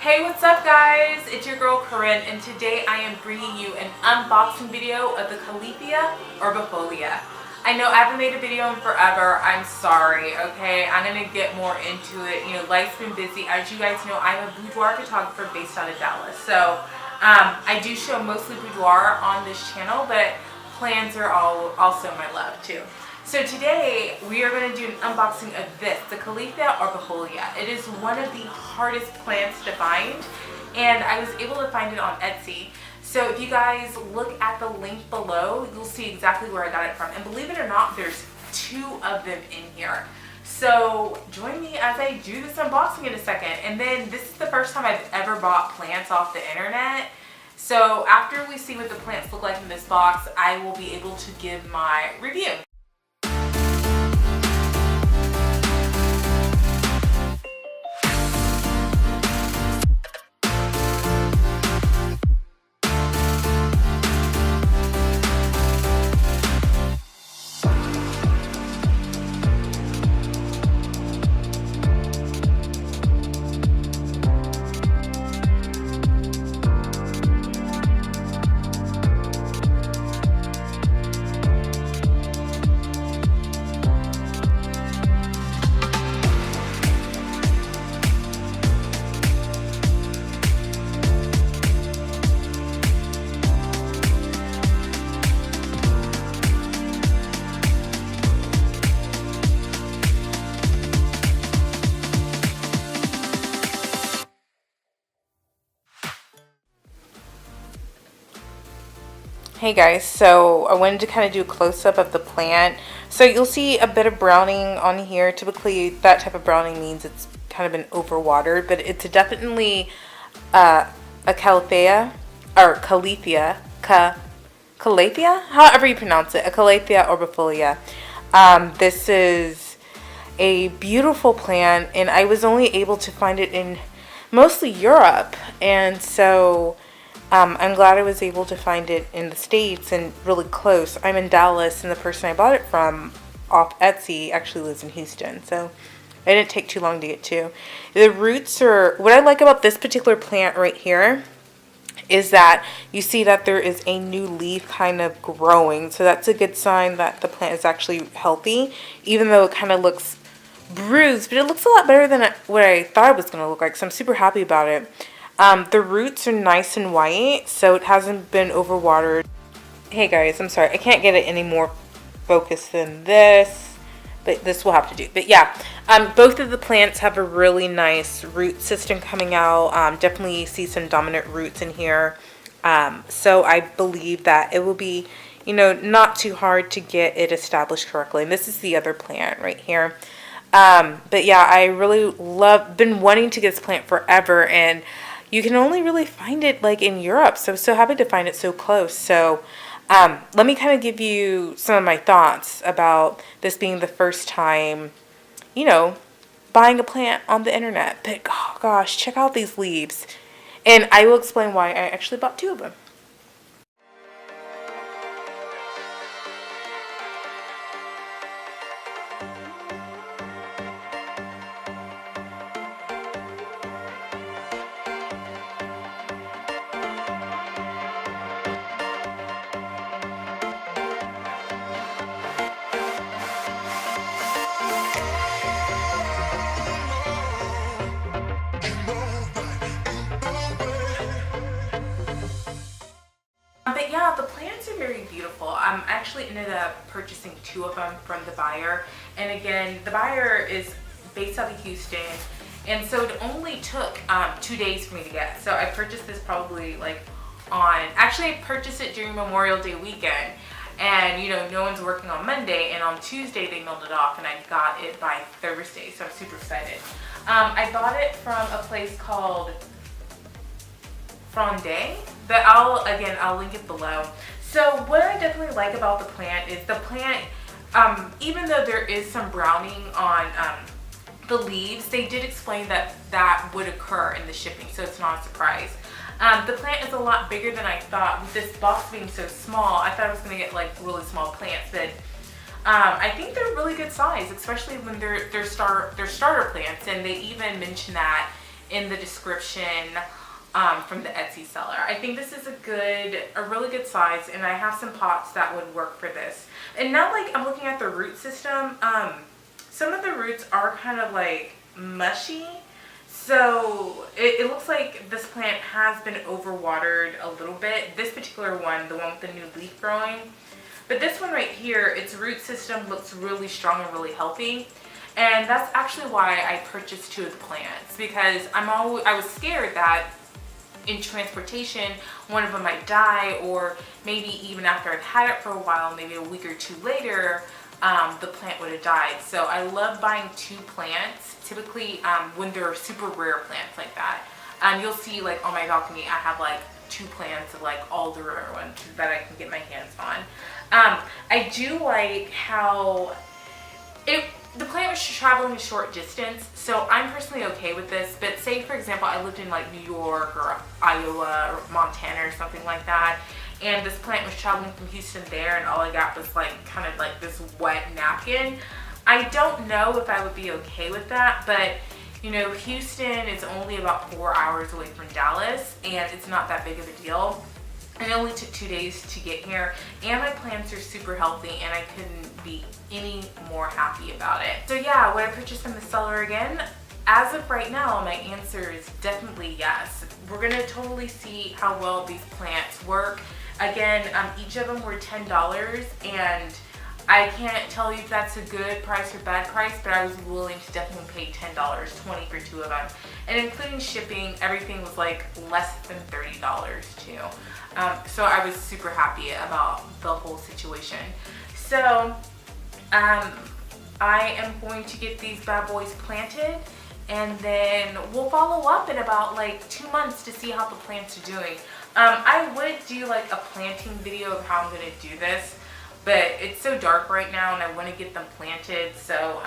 Hey, what's up guys? It's your girl Corinne, and today I am bringing you an unboxing video of the Calathea Orbifolia. I know I haven't made a video in forever. I'm sorry, okay? I'm gonna get more into it. You know, life's been busy. As you guys know, I'm a boudoir photographer based out of Dallas. So I do show mostly boudoir on this channel, but plants are also my love too. So today we are going to do an unboxing of this, the Calathea Oribifolia. It is one of the hardest plants to find, and I was able to find it on Etsy. So if you guys look at the link below, you'll see exactly where I got it from. And believe it or not, there's 2 of them in here. So join me as I do this unboxing in a second. And then this is the first time I've ever bought plants off the internet. So after we see what the plants look like in this box, I will be able to give my review. Hey guys, so I wanted to kind of do a close-up of the plant. So you'll see a bit of browning on here. Typically that type of browning means it's kind of been overwatered, but it's definitely a Calathea, or Calathea, however you pronounce it, a Calathea Orbifolia. This is a beautiful plant, and I was only able to find it in mostly Europe, and so I'm glad I was able to find it in the States and really close. I'm in Dallas, and the person I bought it from off Etsy actually lives in Houston, so it didn't take too long to get to. The roots are, what I like about this particular plant right here is that you see that there is a new leaf kind of growing, so that's a good sign that the plant is actually healthy, even though it kind of looks bruised, but it looks a lot better than what I thought it was going to look like, so I'm super happy about it. The roots are nice and white, so it hasn't been overwatered. Hey guys, I'm sorry, I can't get it any more focused than this, but this will have to do. But yeah, both of the plants have a really nice root system coming out. Definitely see some dominant roots in here. So I believe that it will be, you know, not too hard to get it established correctly. And this is the other plant right here. But yeah, I really been wanting to get this plant forever, and you can only really find it like in Europe, so happy to find it so close. So let me kind of give you some of my thoughts about this being the first time, you know, buying a plant on the internet. But oh gosh, check out these leaves, and I will explain why I actually bought 2 of them. But yeah, the plants are very beautiful. I actually ended up purchasing 2 of them from the buyer. And again, the buyer is based out of Houston. And so it only took 2 days for me to get. So I purchased this probably like actually I purchased it during Memorial Day weekend. And you know, no one's working on Monday, and on Tuesday they mailed it off, and I got it by Thursday. So I'm super excited. I bought it from a place called but I'll link it below. So what I definitely like about the plant is the plant, even though there is some browning on the leaves, they did explain that that would occur in the shipping, so it's not a surprise. The plant is a lot bigger than I thought. With this box being so small, I thought I was going to get like really small plants, but I think they're really good size, especially when they're starter plants, and they even mention that in the description from the Etsy seller. I think this is a really good size, and I have some pots that would work for this. And now, like, I'm looking at the root system. Some of the roots are kind of like mushy. So it looks like this plant has been overwatered a little bit. This particular one, the one with the new leaf growing. But this one right here, its root system looks really strong and really healthy. And that's actually why I purchased 2 of the plants, because I was scared that in transportation one of them might die, or maybe even after I've had it for a while, maybe a week or 2 later, the plant would have died. So I love buying 2 plants, typically when they're super rare plants like that. You'll see, like, on my balcony I have like 2 plants of like all the rare ones that I can get my hands on. I do like how the plant was traveling a short distance, so I'm personally okay with this. But say, for example, I lived in like New York or Iowa or Montana or something like that, and this plant was traveling from Houston there, and all I got was like kind of like this wet napkin. I don't know if I would be okay with that, but you know, Houston is only about 4 hours away from Dallas, and it's not that big of a deal. It only took 2 days to get here, and my plants are super healthy, and I couldn't be any more happy about it. So yeah, would I purchase from the seller again? As of right now, my answer is definitely yes. We're gonna totally see how well these plants work. Again, each of them were $10, and I can't tell you if that's a good price or bad price, but I was willing to definitely pay $10, $20 for 2 of them. And including shipping, everything was like less than $30 too. So I was super happy about the whole situation. So I am going to get these bad boys planted, and then we'll follow up in about like 2 months to see how the plants are doing. I would do like a planting video of how I'm going to do this, but it's so dark right now and I want to get them planted. So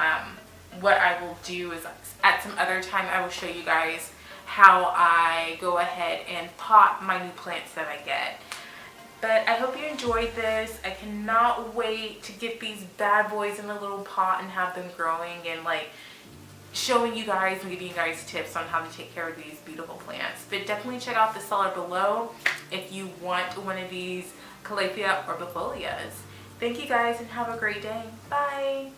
what I will do is at some other time I will show you guys how I go ahead and pot my new plants that I get. But I hope you enjoyed this. I cannot wait to get these bad boys in a little pot and have them growing, and like showing you guys and giving you guys tips on how to take care of these beautiful plants. But definitely check out the seller below if you want one of these Calathea Orbifolias. Thank you guys, and have a great day. Bye.